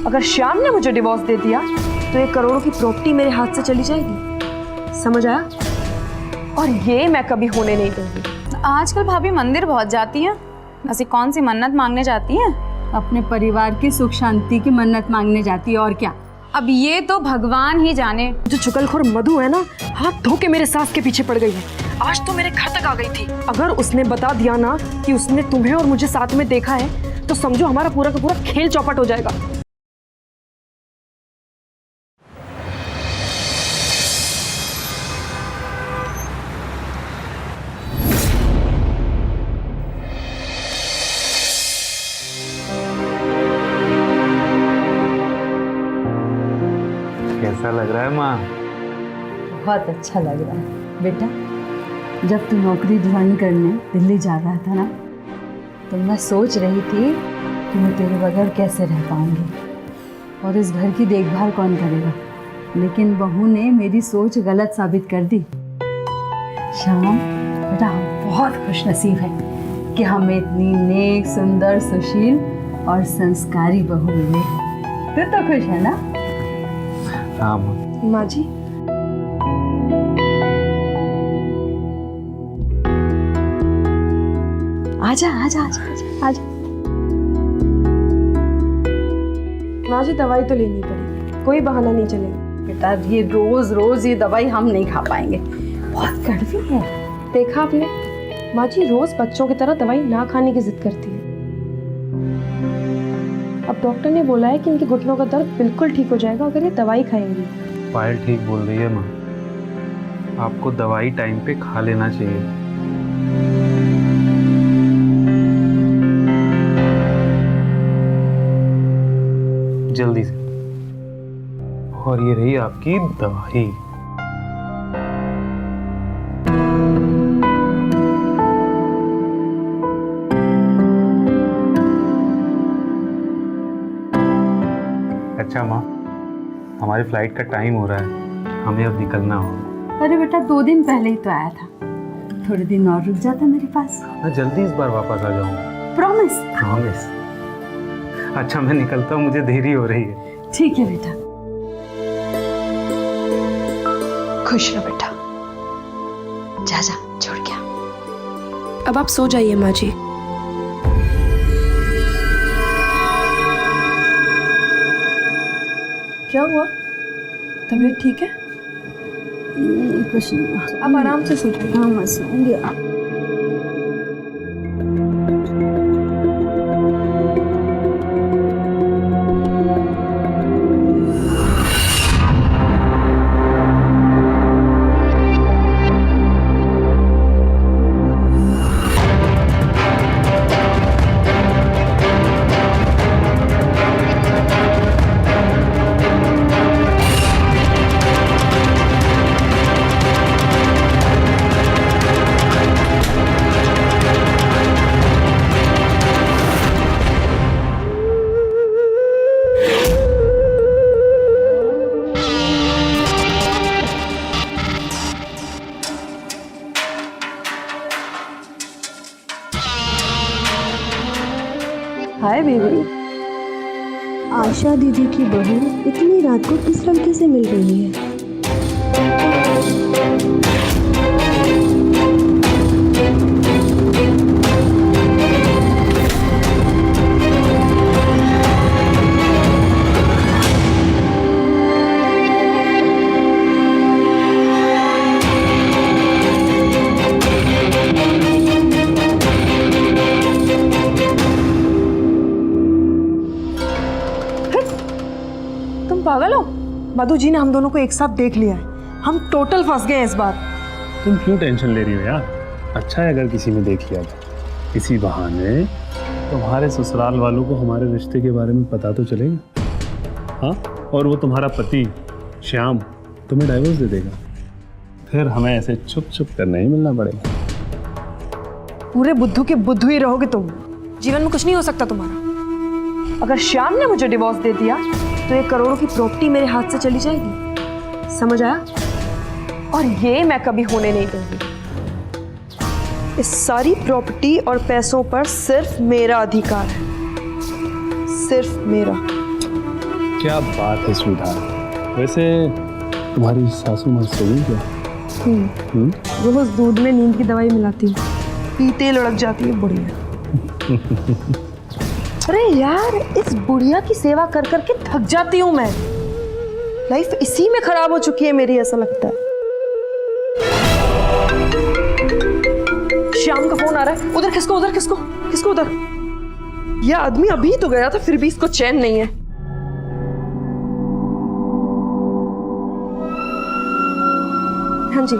अगर श्याम ने मुझे डिवोर्स दे दिया तो ये करोड़ों की प्रॉपर्टी मेरे हाथ से चली जाएगी, समझ आया? और ये मैं कभी होने नहीं दूंगी। आजकल भाभी मंदिर बहुत जाती हैं, ऐसी कौन सी मन्नत मांगने जाती हैं? अपने परिवार की सुख शांति की मन्नत मांगने जाती है, और क्या। अब ये तो भगवान ही जाने। जो चुगलखोर मधु है ना, हाथ धो के मेरे सास के पीछे पड़ गई है। आज तो मेरे घर तक आ गई थी। अगर उसने बता दिया ना कि उसने तुम्हें और मुझे साथ में देखा है तो समझो हमारा पूरा का पूरा खेल चौपट हो जाएगा। कैसा लग रहा है माँ? बहुत अच्छा लग रहा है बेटा। जब तू नौकरी ज्वाइन करने दिल्ली जा रहा था ना, तो मैं सोच रही थी कि मैं तेरे बगैर कैसे रह पाऊंगी और इस घर की देखभाल कौन करेगा। लेकिन बहू ने मेरी सोच गलत साबित कर दी। श्याम बेटा, हम बहुत खुशनसीब हैं कि हमें इतनी नेक, सुंदर, सुशील और संस्कारी बहू मिली। तू तो खुश है ना? हाँ माँ जी, आजा आजा आजा आजा आजा। माँ जी दवाई तो लेनी पड़ेगी, कोई बहाना नहीं चलेगा। बेटा, ये रोज रोज ये दवाई हम नहीं खा पाएंगे, बहुत कड़वी है। देखा आपने, माँ जी रोज बच्चों की तरह दवाई ना खाने की जिद करती है। अब डॉक्टर ने बोला है कि इनके घुटनों का दर्द बिल्कुल ठीक हो जाएगा अगर ये दवाई खाएंगी। पायल ठीक बोल रही है माँ, आपको दवाई टाइम पे खा लेना चाहिए। जल्दी से। और ये रही आपकी दवाई। अच्छा माँ, हमारी फ्लाइट का टाइम हो रहा है, हमें अब निकलना होगा। अरे बेटा, 2 दिन पहले ही तो आया था, थोड़े दिन और रुक जाता मेरे पास। मैं जल्दी इस बार वापस आ जाऊंगा। प्रॉमिस? प्रॉमिस। अच्छा मैं निकलता हूँ, मुझे देरी हो रही है। ठीक है बेटा। खुश रहो बेटा। जा जा, छोड़ के। अब आप सो जाइए माँ जी। क्या हुआ? तबीयत ठीक है? कुछ नहीं। आप आराम से सो जाइए। हाँ, मैं सोऊंगी। Hi baby. आशा दीदी की बहू इतनी रात को किस लड़के से मिल रही है? पागल हो? मधु जी ने हम दोनों को एक साथ देख लिया है, हम टोटल फंस गए इस बार। तुम क्यों टेंशन ले रही हो यार? अच्छा है अगर किसी ने देख लिया तो। इसी बहाने तुम्हारे ससुराल वालों को हमारे रिश्ते के बारे में पता तो चलेगा। हाँ, और वो तुम्हारा पति श्याम तुम्हें डाइवोर्स दे देगा, फिर हमें ऐसे चुप चुप करने ही मिलना पड़ेगा। पूरे बुद्धू के बुद्धू ही रहोगे तुम, जीवन में कुछ नहीं हो सकता तुम्हारा। अगर श्याम ने मुझे डिवोर्स दे दिया तो ये करोड़ों की प्रॉपर्टी मेरे हाथ से चली जाएगी, समझ आया? और ये मैं कभी होने नहीं दूंगी। इस सारी प्रॉपर्टी और पैसों पर सिर्फ मेरा अधिकार है, सिर्फ मेरा। क्या बात है स्वीटहार्ट। वैसे तुम्हारी सासू माँ सो गई क्या? रोज दूध में नींद की दवाई मिलाती हूँ, पीते ही लुढ़क जाती है बुढ़िया। अरे यार, इस बुढ़िया की सेवा कर करके थक जाती हूँ मैं। लाइफ इसी में खराब हो चुकी है मेरी, ऐसा लगता है। श्याम का फोन आ रहा है। उधर किसको, उधर किसको, किसको उधर? यह आदमी अभी तो गया था, फिर भी इसको चैन नहीं है। हाँ जी,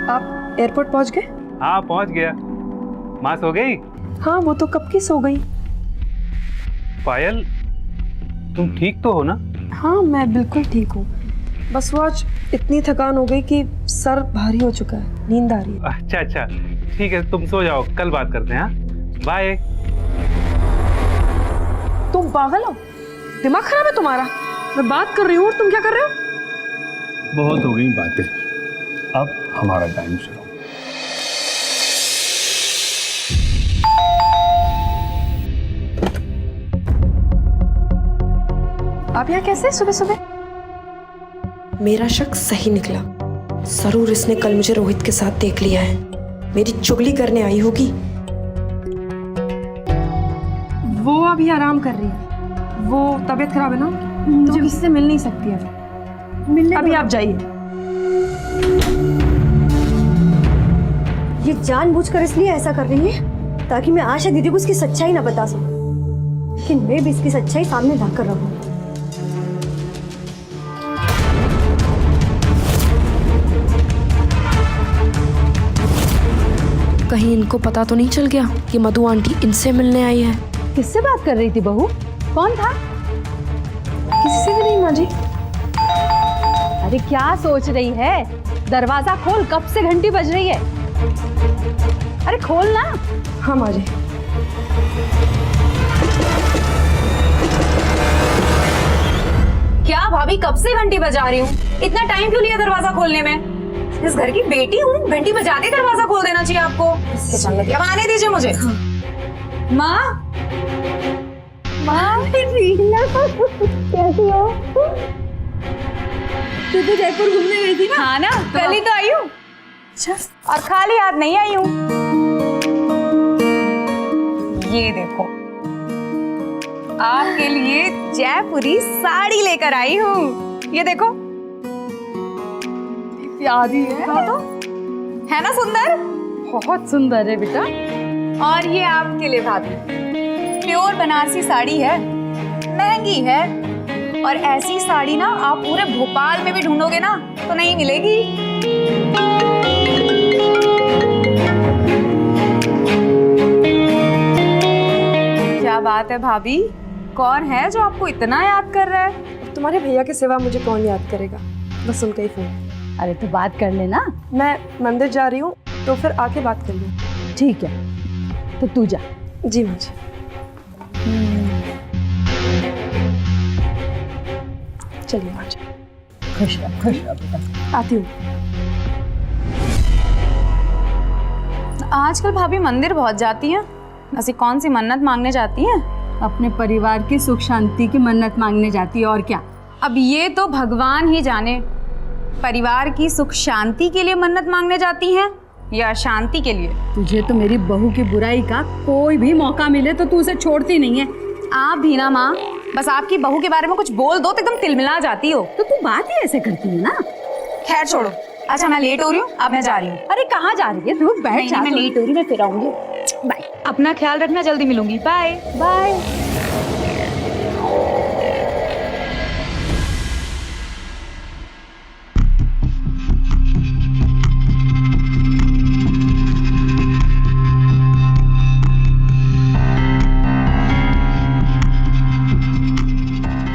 आप एयरपोर्ट पहुंच गए? हाँ पहुंच गया। माँ सो गई? हाँ, वो तो कब की सो गई। पायल, तुम ठीक तो हो ना? हाँ, मैं बिल्कुल ठीक हूँ। बस वो आज इतनी थकान हो गई कि सर भारी हो चुका है, नींद आ रही है। अच्छा अच्छा, ठीक है, तुम सो जाओ, कल बात करते हैं। हाँ, बाय। तुम पागल हो? दिमाग खराब है तुम्हारा? मैं बात कर रही हूँ और तुम क्या कर रहे हो? बहुत हो गई बातें, अब हमारा टाइम शुरू। आप यहाँ कैसे सुबह सुबह? मेरा शक सही निकला। जरूर इसने कल मुझे रोहित के साथ देख लिया है, मेरी चुगली करने आई होगी। वो अभी आराम कर रही है, वो तबीयत खराब है ना, तो किसी से मिल नहीं सकती है। मिलने अभी आप जाइए। ये जानबूझकर इसलिए ऐसा कर रही है ताकि मैं आशा दीदी को उसकी सच्चाई ना बता सकूं, लेकिन मैं भी इसकी सच्चाई सामने लाकर रहूं। कहीं इनको पता तो नहीं चल गया कि मधु आंटी इनसे मिलने आई है? किससे बात कर रही थी बहू? कौन था? किसी से भी नहीं माँ जी। अरे क्या सोच रही है? दरवाजा खोल, कब से घंटी बज रही है। अरे खोल ना। हाँ माँ जी। क्या भाभी, कब से घंटी बजा रही हूँ? इतना टाइम क्यों लिया दरवाजा खोलने में? इस घर की बेटी हूँ, घंटी बजाते दरवाजा खोल देना चाहिए आपको। अब आने दीजिए मुझे। माँ, माँ कैसी हो? तू तो जयपुर घूमने गई थी ना? हाँ ना, कल ही तो आई हूँ। अच्छा, और खाली हाथ नहीं आई हूँ। ये देखो, आपके लिए जयपुरी साड़ी लेकर आई हूँ। ये देखो, प्यारी है। हाँ तो है ना सुंदर? बहुत सुंदर है बेटा। और ये आपके लिए भाभी, प्योर बनारसी साड़ी है, महंगी है, और ऐसी साड़ी ना आप पूरे भोपाल में भी ढूंढोगे ना तो नहीं मिलेगी। क्या बात है भाभी, कौन है जो आपको इतना याद कर रहा है? तुम्हारे भैया के सिवा मुझे कौन याद करेगा, बस उनका ही फोन। अरे तो बात कर लेना। मैं मंदिर जा रही हूँ, तो फिर आके बात कर लूँ। ठीक है, तो तू जा। जी माँ जी। चलिए माँ जी। खुश रह बेटा। आती हूँ। आजकल भाभी मंदिर बहुत जाती हैं, ऐसी कौन सी मन्नत मांगने जाती हैं? अपने परिवार की सुख शांति की मन्नत मांगने जाती है, और क्या। अब ये तो भगवान ही जाने, परिवार की सुख शांति के लिए मन्नत मांगने जाती हैं या शांति के लिए? तुझे तो मेरी बहू की बुराई का कोई भी मौका मिले तो तू उसे छोड़ती नहीं है। आप भी ना माँ, बस आपकी बहू के बारे में कुछ बोल दो तो एकदम तिलमिला जाती हो। तो तू बात ही ऐसे करती है ना। खैर छोड़ो, अच्छा मैं लेट हो रही हूँ, अब मैं जा रही हूँ। अरे कहाँ जा रही है? रुक, बैठ जा। मैं लेट हो रही, मैं फिर आऊंगी। बाय। अपना ख्याल रखना, जल्दी मिलूंगी। Bye bye.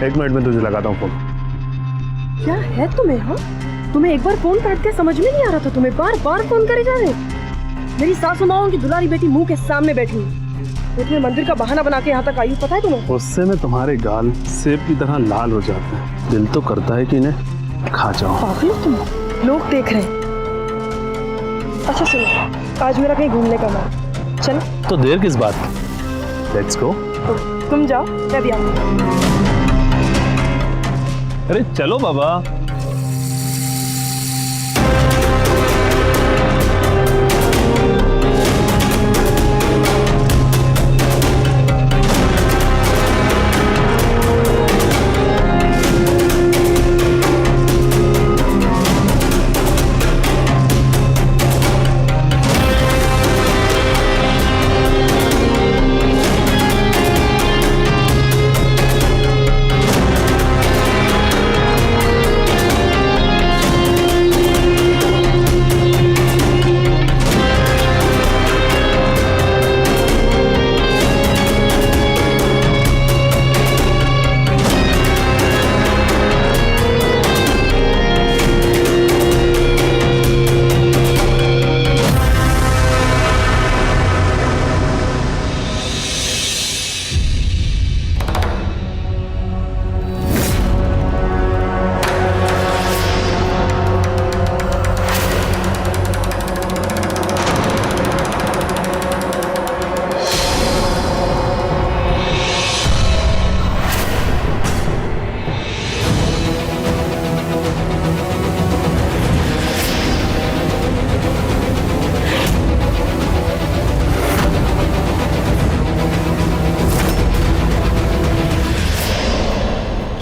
एक मिनट में तुझे लगाता हूँ फोन। क्या है तुम्हें? हाँ, तुम्हें एक बार फोन काट के समझ में नहीं आ रहा था, तुम्हें बार बार फोन करे जा रहे हो। मेरी सासू माँ की दुलारी बेटी मुंह के सामने बैठी हुई, उसने मंदिर का बहाना बना के यहाँ तक आई हूँ, पता है तुम्हें? उससे में तुम्हारे गाल सेब की तरह लाल हो जाते हैं। दिल तो करता है कि इन्हें खा जाओ। पागल हो तुम, लोग देख रहे हैं। अच्छा सुनो, आज मेरा कहीं घूमने का मन, चलो। तो देर किस बात की? Let's go. तुम जाओ, मैं भी आऊंगी। अरे चलो बाबा।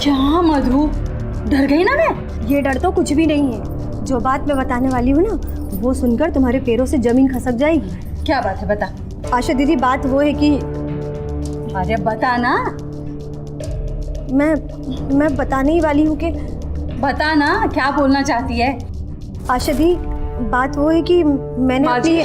क्या मधु, डर गई ना मैं? ये डर तो कुछ भी नहीं है। जो बात मैं बताने वाली हूँ ना, वो सुनकर तुम्हारे पैरों से जमीन खसक जाएगी। क्या बात है, बता। आशा दीदी, बात वो है कि अरे बता ना। मैं बताने ही वाली हूँ कि बता ना, क्या बोलना चाहती है? आशा दी, बात वो है कि मैंने अपनी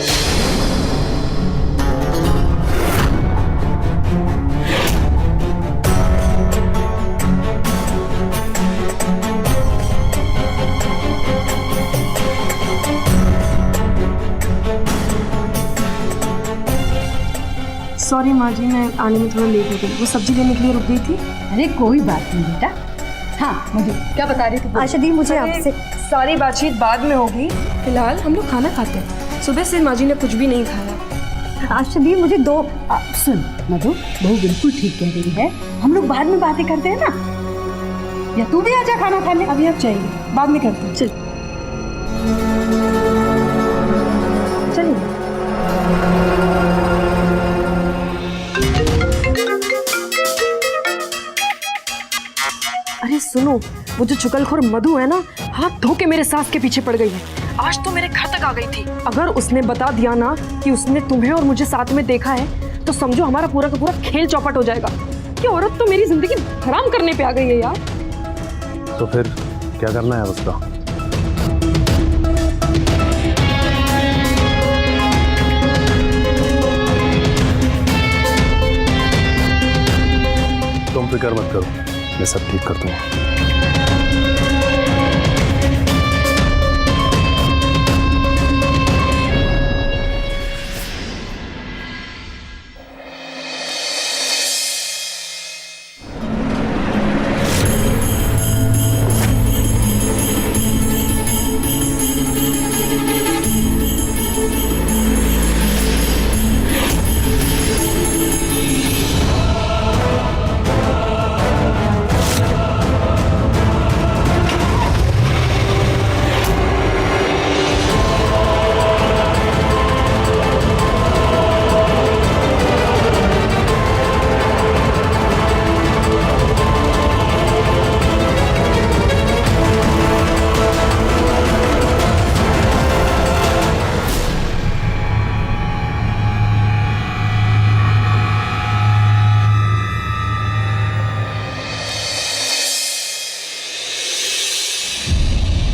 सॉरी माँ जी, मैं आने में थोड़ा लेट हो गई, वो सब्जी लेने के लिए रुक गई थी। अरे कोई बात नहीं बेटा। हाँ मधु, क्या बता रही थी? आशा दी, मुझे आपसे सारी बातचीत बाद में होगी, फिलहाल हम लोग खाना खाते हैं। सुबह से माँ जी ने कुछ भी नहीं खाया। आशा दी, मुझे दो सुन मधु, बहू बिल्कुल ठीक कह रही है, हम लोग बाद में बातें करते हैं ना। या तू भी आजा खाना खाने। अभी आप चाहिए, बाद में करते हैं। चल चलिए। अरे सुनो, वो जो चुगलखोर मधु है ना, हाथ धो के मेरे सास के पीछे पड़ गई है। आज तो मेरे घर तक आ गई थी। अगर उसने बता दिया ना कि उसने तुम्हें और मुझे साथ में देखा है, तो समझो हमारा पूरा का पूरा खेल चौपट हो जाएगा। ये औरत तो मेरी जिंदगी हराम करने पे आ गई है यार। तो फिर क्या करना है उसका? तुम फिक्र मत करो, मैं सब ठीक कर दूंगा।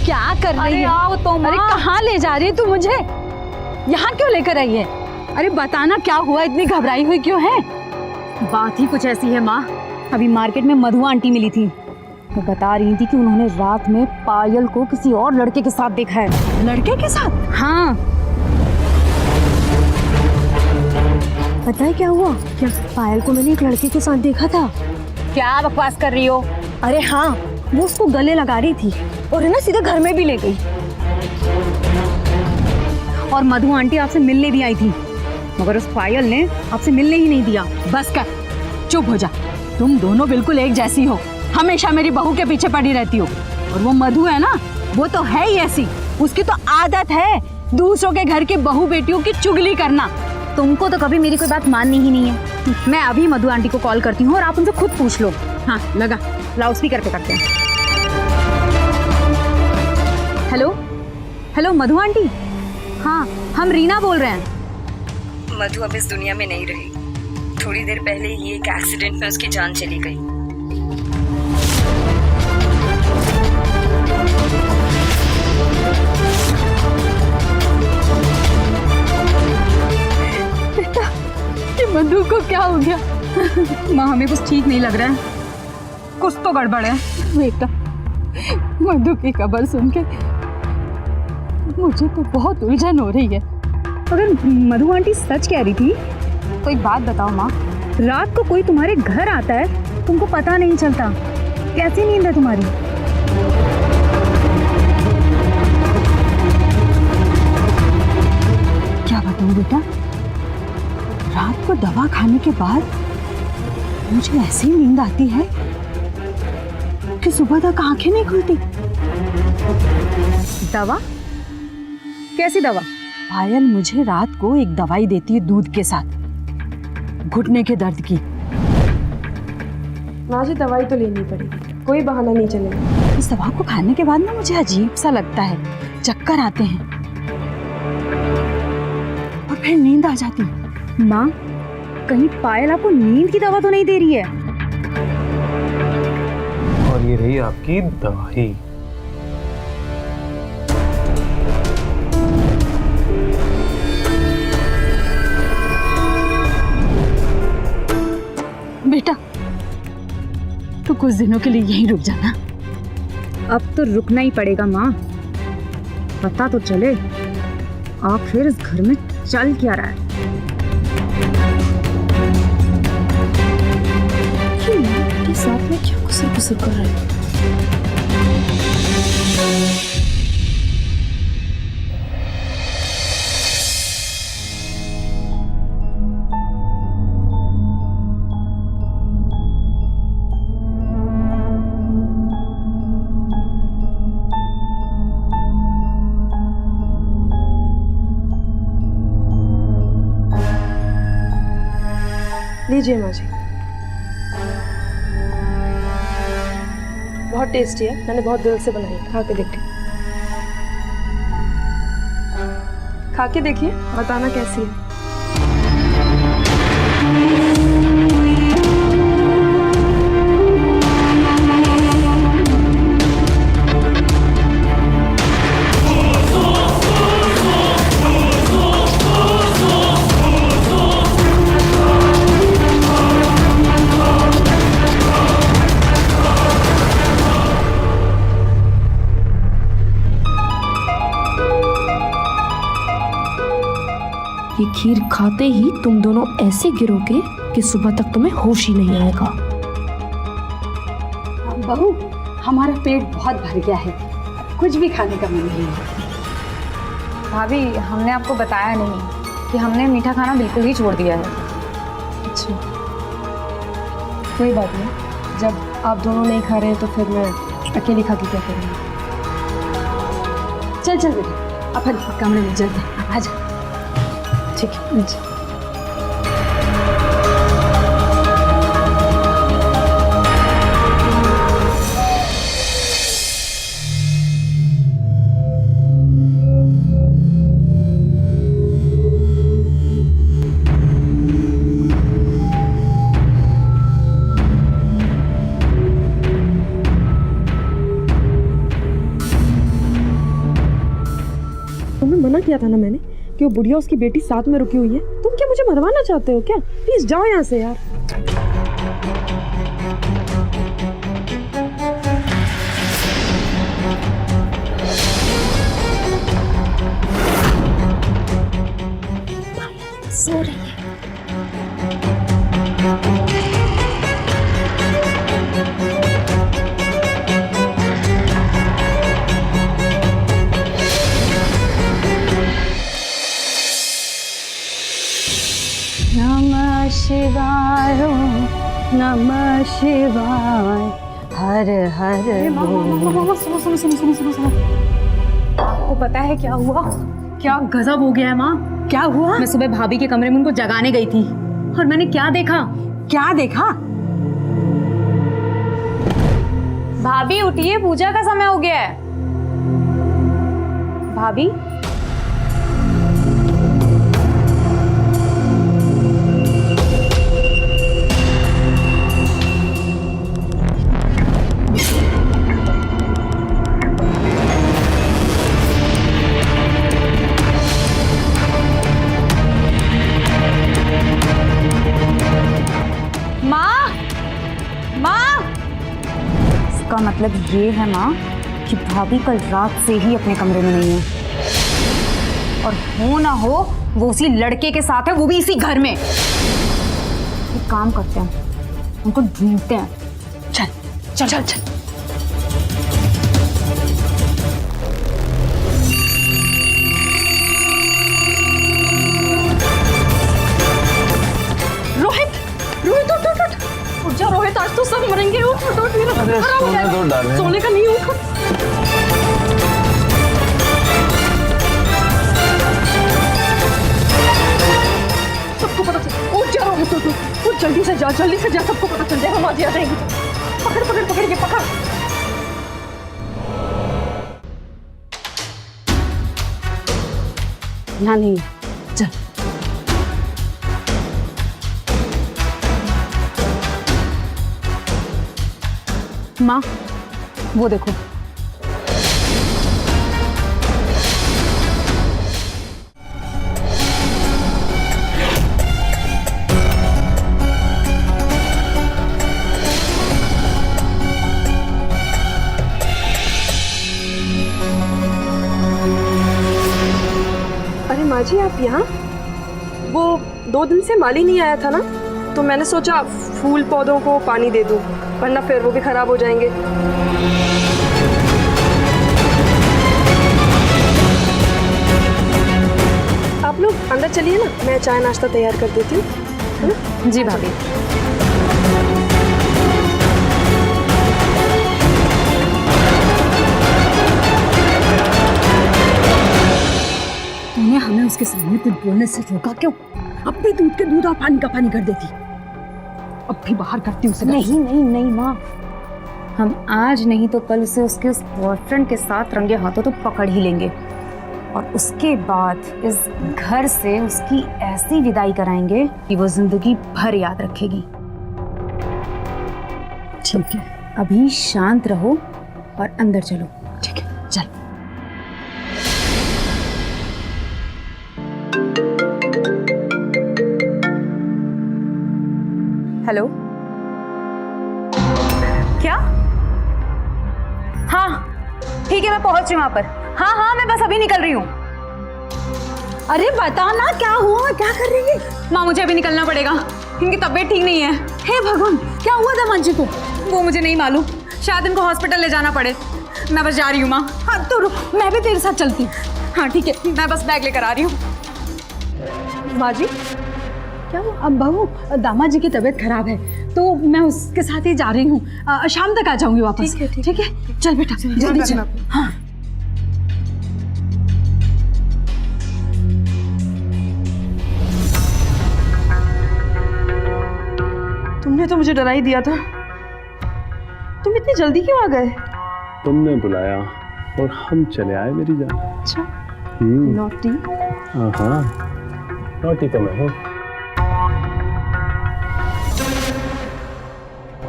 क्या कर रही है? आओ तो माँ। अरे कहाँ ले जा रही है तू मुझे? यहाँ क्यों लेकर आई है? अरे बताना क्या हुआ, इतनी घबराई हुई क्यों है? बात ही कुछ ऐसी है माँ। अभी मार्केट में मधु आंटी मिली थी, वो बता रही थी कि उन्होंने रात में पायल को किसी और लड़के के साथ देखा है। लड़के के साथ? हाँ। पता है क्या हुआ? क्या? पायल को मैंने एक लड़के के साथ देखा था। क्या बकवास कर रही हो? अरे हाँ, वो उसको गले लगा रही थी और है ना सीधे घर में भी ले गई। और मधु आंटी आपसे मिलने भी आई थी, मगर उस पायल ने आपसे मिलने ही नहीं दिया। बस कर, चुप हो जा। तुम दोनों बिल्कुल एक जैसी हो। हमेशा मेरी बहू के पीछे पड़ी रहती हो। और वो मधु है ना, वो तो है ही ऐसी, उसकी तो आदत है दूसरों के घर की बहू बेटियों की चुगली करना। तुमको तो कभी मेरी कोई बात माननी ही नहीं है। मैं अभी मधु आंटी को कॉल करती हूँ और आप उनसे खुद पूछ लो। हाँ लगा, लाउड स्पीकर पे करते हैं। हेलो हेलो मधु आंटी, हाँ हम रीना बोल रहे हैं। मधु अब इस दुनिया में नहीं रही। थोड़ी देर पहले ही एक एक्सीडेंट में उसकी जान चली गई। बेटा, ये मधु को क्या हो गया? माँ हमें कुछ ठीक नहीं लग रहा है, कुछ तो गड़बड़ है। बेटा, मधु की खबर सुन के मुझे तो बहुत उलझन हो रही है। अगर मधु आंटी सच कह रही थी तो एक बात बताओ माँ, रात को कोई तुम्हारे घर आता है, तुमको पता नहीं चलता, कैसी नींद है तुम्हारी? क्या बताऊं बेटा, रात को दवा खाने के बाद मुझे ऐसी नींद आती है कि सुबह तक आंखें नहीं खुलती। दवा? कैसी दवा? पायल मुझे रात को एक दवाई देती है दूध के साथ, घुटने के दर्द की। माँ जी दवाई तो लेनी पड़ेगी, कोई बहाना नहीं चलेगा। इस दवा को खाने के बाद ना मुझे अजीब सा लगता है, चक्कर आते हैं और फिर नींद आ जाती है। माँ कहीं पायल आपको नींद की दवा तो नहीं दे रही है? और ये रही आपकी दवाई। बेटा, तो कुछ दिनों के लिए यहीं रुक जाना। अब तो रुकना ही पड़ेगा माँ, पता तो चले आखिर इस घर में चल क्या रहा है। के साथ में क्या कुसर कुसर कर रहा है? लीजिए माँ जी, बहुत टेस्टी है, मैंने बहुत दिल से बनाई है, खा के देखिए। खा के देखिए, बताना कैसी है। ये खीर खाते ही तुम दोनों ऐसे गिरोगे कि सुबह तक तुम्हें होश ही नहीं आएगा। बहू, हमारा पेट बहुत भर गया है, कुछ भी खाने का मन नहीं है। भाभी हमने आपको बताया नहीं कि हमने मीठा खाना बिल्कुल ही छोड़ दिया है। अच्छा, कोई बात नहीं, जब आप दोनों नहीं खा रहे हैं तो फिर मैं अकेली खा के क्या करूँगी। चल चल बेटा, अपन कमरे में चलते हैं, आजा। ठीक है। तुम्हें मना किया था ना मैंने कि वो बुढ़िया उसकी बेटी साथ में रुकी हुई है। तुम क्या मुझे मरवाना चाहते हो क्या? प्लीज जाओ यहाँ से यार। सो रही है। नमः शिवाय, नमः शिवाय, हर हर बोल। सुनो। आपको पता है क्या हुआ? क्या गजब हो गया है माँ। क्या हुआ? मैं सुबह भाभी के कमरे में उनको जगाने गई थी और मैंने क्या देखा? क्या देखा? भाभी उठिए, पूजा का समय हो गया है। भाभी इसका मतलब ये है माँ कि भाभी कल रात से ही अपने कमरे में नहीं है, और हो ना हो वो उसी लड़के के साथ है, वो भी इसी घर में। एक काम करते हैं, उनको ढूंढते हैं। चल चल चल चल। उठ जा रोहित, आज तो सब मरेंगे। उठ मेरा खराब हो जाएगा। सोने का नहीं। उठ सबको पता चल। उठ जा रोहित, उठ जल्दी से जा, सबको पता चल जाए, हम आज आ जाएंगे। पकड़ ये पकड़। यहाँ नहीं, चल। माँ वो देखो। अरे माँ जी, आप यहाँ? वो 2 दिन से माली नहीं आया था ना, तो मैंने सोचा फूल पौधों को पानी दे दूँ, वरना फिर वो भी खराब हो जाएंगे। आप लोग अंदर चलिए ना, मैं चाय नाश्ता तैयार कर देती हूँ, है ना? जी भाभी। तूने हमें उसके सामने कुछ बोलने से रोका क्यों? अब भी दूध के दूध और पानी का पानी कर देती। अब भी बाहर करती उसे। नहीं माँ, हम आज नहीं तो कल उसे उसके उस बॉयफ्रेंड के साथ रंगे हाथों तो पकड़ ही लेंगे, और उसके बाद इस घर से उसकी ऐसी विदाई कराएंगे कि वो जिंदगी भर याद रखेगी। ठीक है, अभी शांत रहो और अंदर चलो। ठीक है, चल। हेलो, क्या? हाँ ठीक है, मैं पहुंच रही हूँ वहां पर। हाँ मैं बस अभी निकल रही हूँ। अरे बता ना, क्या हुआ? क्या कर रही है? माँ मुझे अभी निकलना पड़ेगा, इनकी तबीयत ठीक नहीं है। हे भगवान, क्या हुआ था मांझी को? वो मुझे नहीं मालूम, शायद इनको हॉस्पिटल ले जाना पड़े। मैं बस जा रही हूँ माँ। हाँ तो रुक, मैं भी तेरे साथ चलती हूँ। हाँ ठीक है, मैं बस बैग लेकर आ रही हूँ। माँ जी, क्या हुआ? अब बहू, दामाद जी की तबीयत खराब है, तो मैं उसके साथ ही जा रही हूँ। शाम तक आ जाऊंगी वापस। ठीक है, चल बेटा, जल्दी चल। हाँ। तुमने तो मुझे डरा ही दिया था। तुम इतनी जल्दी क्यों आ गए? तुमने बुलाया और हम चले आए मेरी जान। अच्छा, नॉटी। हाँ, नॉटी तो मैं हूँ।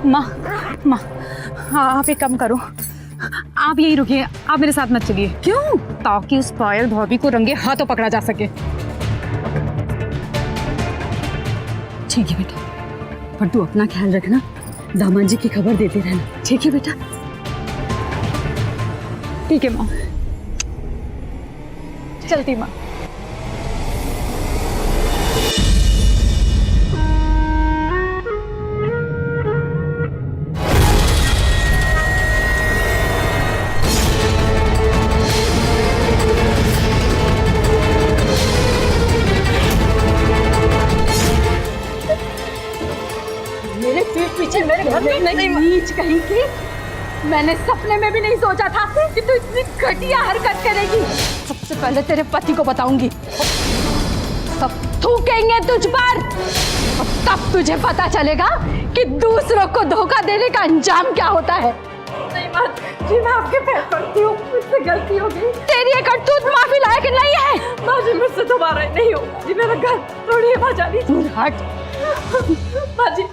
माँ हाँ, आप एक काम करो, आप यही रुकिए, आप मेरे साथ मत चलिए। क्यों? ताकि उस पायल भाभी को रंगे हाथों पकड़ा जा सके। ठीक है बेटा, पर तू अपना ख्याल रखना, दामाद जी की खबर देते रहना। ठीक है बेटा? ठीक है माँ, चलती माँ। मेरे पीठ पीछे मेरे घर में नहीं नीच कहीं की। मैंने सपने में भी नहीं सोचा था कि तू इतनी घटिया हरकत करेगी। सबसे पहले तेरे पति को बताऊंगी, सब थूकेंगे तुझ पर और तब तुझे पता चलेगा कि दूसरों को धोखा देने का अंजाम क्या होता है। नहीं माँ जी, मैं आपके पैर पड़ती हूँ, मुझसे गलती हो गई। तेरी ये करतूत माफी लायक नहीं है। माँ जी, मुझसे दोबारा नहीं होगा जी, मेरा घर छोड़िए माँ जानी। हट माँ जी,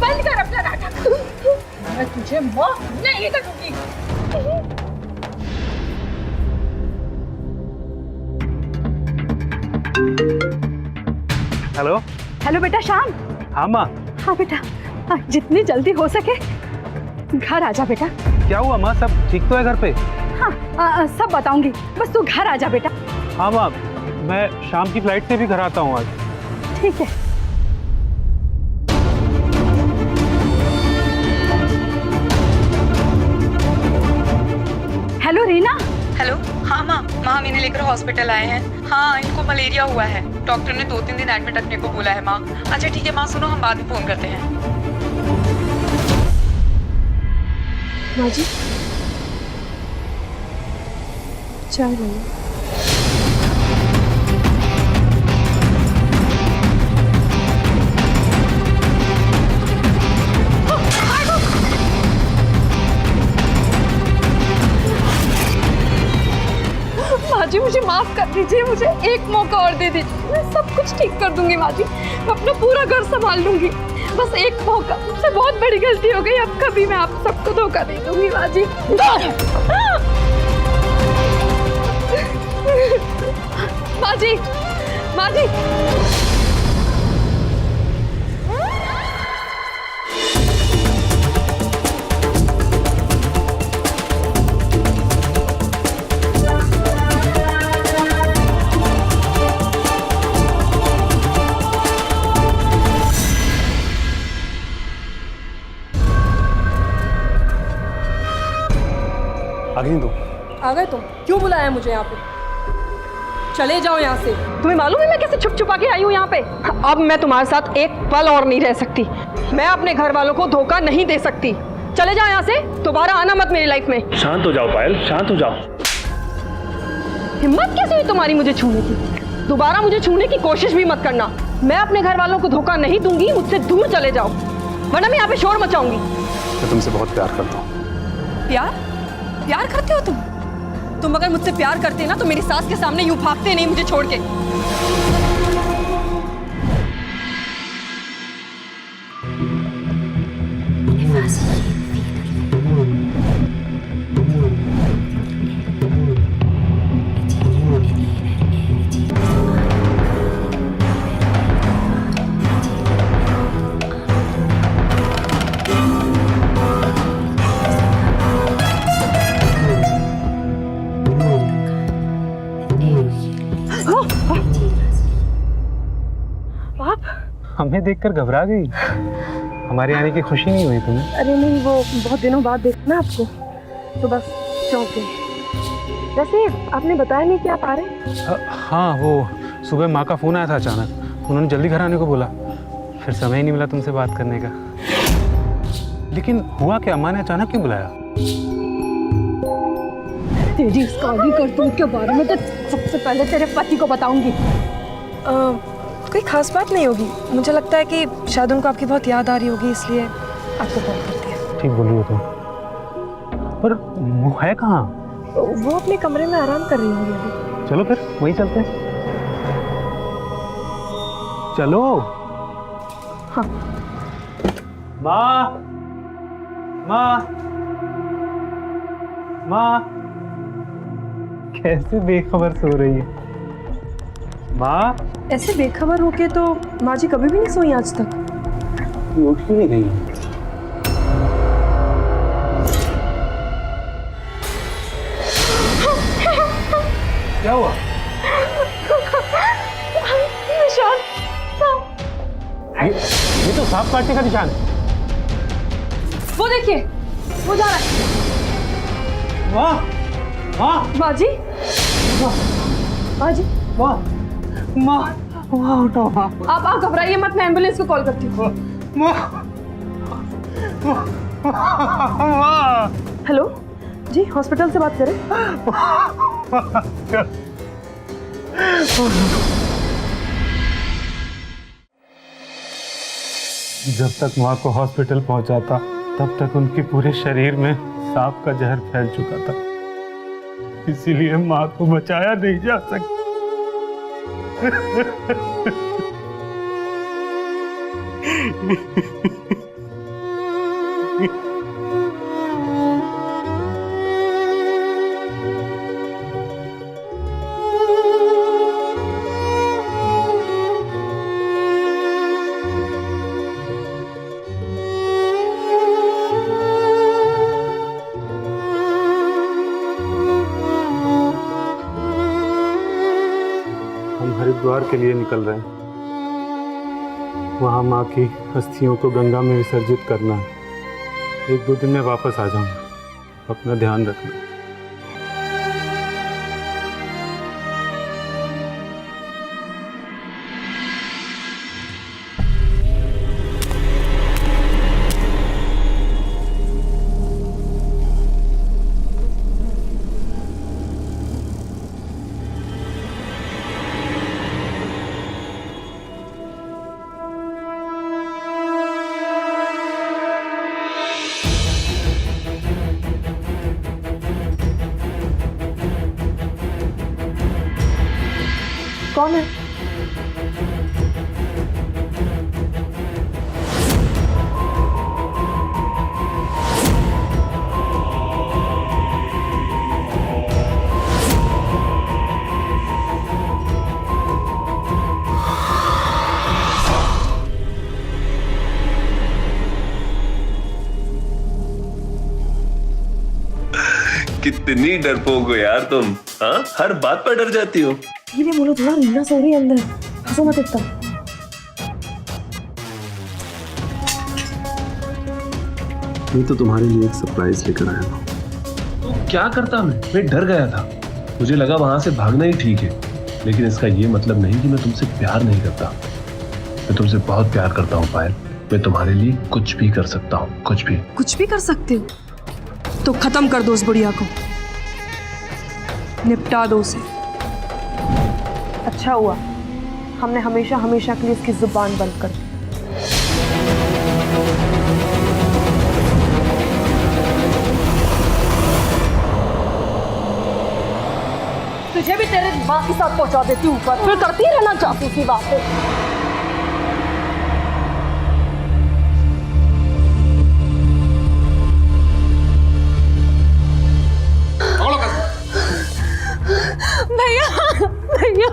बंद कर अपना नाटक। मैं तुझे माफ नहीं करूंगी। हेलो। हेलो बेटा श्याम। हाँ माँ। हाँ बेटा, जितनी जल्दी हो सके घर आ जा बेटा। क्या हुआ माँ, सब ठीक तो है घर पे? हाँ सब बताऊंगी, बस तू घर आ जा बेटा। हाँ माँ, मैं शाम की फ्लाइट से भी घर आता हूँ आज। ठीक है। हेलो रीना। हेलो। हाँ माँ, माँ हम इन्हें लेकर हॉस्पिटल आए हैं। हाँ, इनको मलेरिया हुआ है, डॉक्टर ने 2-3 दिन एडमिट रखने को बोला है माँ। अच्छा ठीक है माँ, सुनो हम बाद में फोन करते हैं। माँ जी, चाय लाइए। माँ जी मुझे माफ कर दीजिए, मुझे एक मौका और दे दीजिए, मैं सब कुछ ठीक कर दूंगी माँ जी, मैं अपना पूरा घर संभाल लूंगी। बस एक मौका, मुझसे बहुत बड़ी गलती हो गई, अब कभी मैं आप सबको धोखा नहीं दूंगी माँ जी। माँ जी, माँ जी। आगे नहीं दो। आ गए तुम? क्यों बुलाया मुझे यहाँ पे? चले जाओ यहाँ से। तुम्हें मालूम है मैं कैसे छुप छुपा के आई हूँ यहाँ पे? अब मैं तुम्हारे साथ एक पल और नहीं रह सकती। मैं अपने घर वालों को धोखा नहीं दे सकती। चले जाओ यहाँ से, दोबारा आना मत मेरी लाइफ में। शांत हो जाओ पायल, शांत हो जाओ। हिम्मत कैसे हुई तुम्हारी मुझे छूने की? दोबारा मुझे छूने की कोशिश भी मत करना। मैं अपने घर वालों को धोखा नहीं दूंगी, मुझसे दूर चले जाओ, वरना मैं यहाँ पे शोर मचाऊंगी। मैं तुमसे बहुत प्यार करता हूँ। प्यार? प्यार करते हो तुम? तुम अगर मुझसे प्यार करते ना तो मेरी सास के सामने यूं भागते नहीं मुझे छोड़ के। हमें देखकर घबरा गई? हमारे आने की खुशी नहीं हुई तुम्हें? अरे नहीं, वो बहुत दिनों बाद देखना आपको तो बस चौंक गए। वैसे आपने बताया नहीं कि आप आ रहे? हाँ, वो सुबह माँ का फ़ोन आया था अचानक, उन्होंने जल्दी घर आने को बोला, फिर समय ही नहीं मिला तुमसे बात करने का। लेकिन हुआ क्या, माँ ने अचानक क्यों बुलाया? तेरी इस काली करतूत के बारे में तो सबसे पहले तेरे पति को बताऊंगी। कोई खास बात नहीं होगी, मुझे लगता है कि शायद उनको आपकी बहुत याद आ रही होगी, इसलिए आपको कॉल करती है। ठीक बोल रही हो तुम, पर वो है कहाँ? वो अपने कमरे में आराम कर रही होंगी अभी। चलो फिर वहीं चलते हैं। चलो। हाँ। माँ, माँ, माँ, कैसे बेखबर सो रही है माँ? ऐसे बेखबर होके तो माँ जी कभी भी नहीं सोई आज तक। उठ क्यों नहीं गई? क्या हुआ? निशान। ये तो सांप काटने का निशान है। वो देखिए, वो जा रहा है। वाह, वाह, माँ जी, माँ जी, वाह, माँ, वाह, उठो माँ, आप घबराइए मत, मैं एम्बुलेंस को कॉल करती हूँ। माँ, हेलो जी, हॉस्पिटल से बात करें? जब तक माँ को हॉस्पिटल पहुंचाता तब तक उनके पूरे शरीर में सांप का जहर फैल चुका था, इसीलिए माँ को बचाया नहीं जा सकता। हरिद्वार के लिए निकल रहे हैं। वहाँ माँ की अस्थियों को गंगा में विसर्जित करना है। 1-2 दिन में वापस आ जाऊंगा। अपना ध्यान रखना। कौन है? कितनी डरपोक हो यार तुम। हाँ, हर बात पर डर जाती हो। धीरे बोलो, थोड़ा रीना सो रही है अंदर, हंसो मत इतना। ये तो तुम्हारे लिए एक सरप्राइज लेकर आया हूँ। तो क्या करता मैं डर गया था। मुझे लगा वहां से भागना ही ठीक है, लेकिन इसका ये मतलब नहीं कि मैं तुमसे प्यार नहीं करता। मैं तुमसे बहुत प्यार करता हूँ पायल। मैं तुम्हारे लिए कुछ भी कर सकता हूँ, कुछ भी। कुछ भी कर सकते हो तो खत्म कर दो उस बुढ़िया को, निपटा दो उसे। अच्छा हुआ हमने हमेशा हमेशा के लिए इसकी जुबान बंद कर दी। तुझे भी तेरे माँ के साथ पहुंचा देती हूँ ऊपर, फिर करती रहना जासूसी बातें। भैया भैया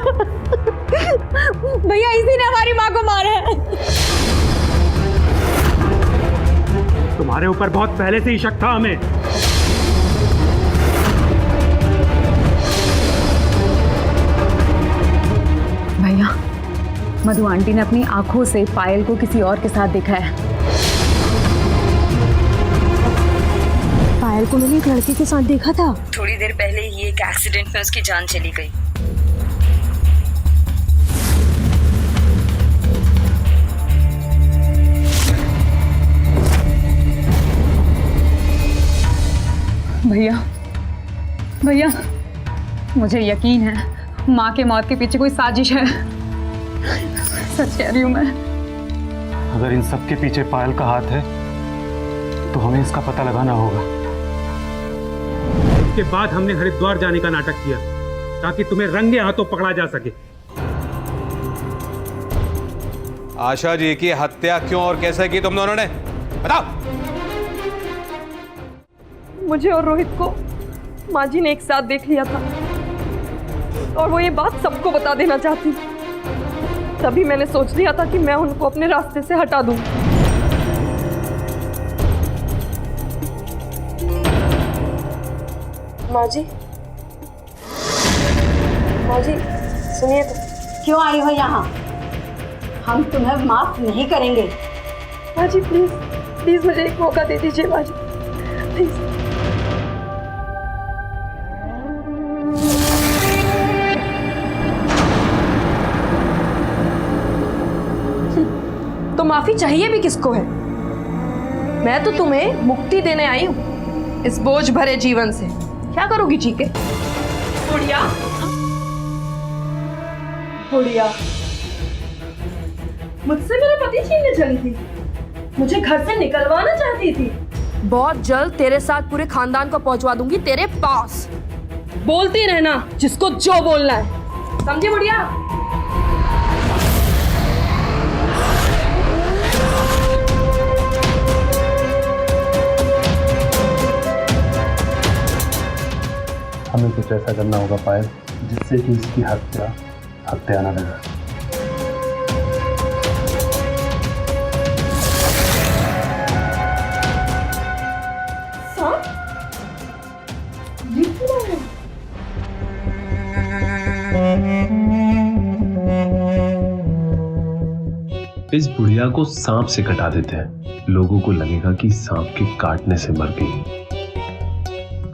भैया, इसी ने हमारी माँ को मारा है। तुम्हारे ऊपर बहुत पहले से ही शक था हमें। भैया, मधु आंटी ने अपनी आंखों से पायल को किसी और के साथ देखा है। पायल को मैंने एक लड़के के साथ देखा था। थोड़ी देर पहले ही एक एक्सीडेंट में उसकी जान चली गई। भैया भैया, मुझे यकीन है माँ के मौत के पीछे कोई साजिश है। सच कह रही हूँ मैं। अगर इन सब के पीछे पायल का हाथ है तो हमें इसका पता लगाना होगा। उसके बाद हमने हरिद्वार जाने का नाटक किया ताकि तुम्हें रंगे हाथों पकड़ा जा सके। आशा जी की हत्या क्यों और कैसे की तुम दोनों ने, बताओ। मुझे और रोहित को माँ जी ने एक साथ देख लिया था और वो ये बात सबको बता देना चाहती। तभी मैंने सोच लिया था कि मैं उनको अपने रास्ते से हटा दूं। माँ जी सुनिए तो। क्यों आई हो यहाँ? हम तुम्हें माफ नहीं करेंगे। माँ जी प्लीज प्लीज मुझे एक मौका दे दीजिए माँ जी, प्लीज। तो माफी चाहिए भी किसको है? मैं तो तुम्हें मुक्ति देने आई हूँ इस बोझ भरे जीवन से। क्या करोगी जी के? बुढ़िया, बुढ़िया, मुझसे मेरा पति छीनने चली थी, मुझे घर से निकलवाना चाहती थी। बहुत जल्द तेरे साथ पूरे खानदान को पहुंचवा दूंगी तेरे पास। बोलती रहना जिसको जो बोलना है, समझी बुढ़िया? हमें कुछ ऐसा करना होगा पायल जिससे कि इसकी हत्या न लगे। इस बुढ़िया को सांप से कटा देते हैं, लोगों को लगेगा कि सांप के काटने से मर गई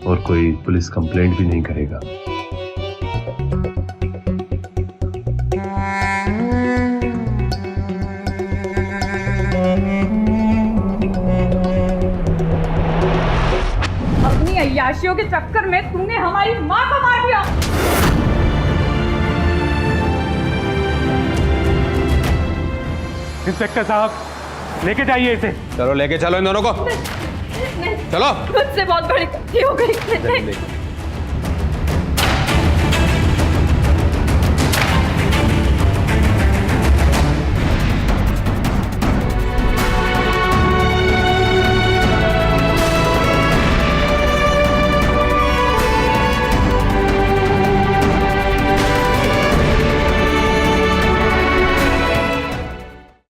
और कोई पुलिस कंप्लेंट भी नहीं करेगा। अपनी अय्याशियों के चक्कर में तूने हमारी माँ को मार दिया। इंस्पेक्टर साहब लेके जाइए इसे। चलो लेके चलो इन दोनों को। चलो। मुझसे बहुत बड़ी गलती हो गई।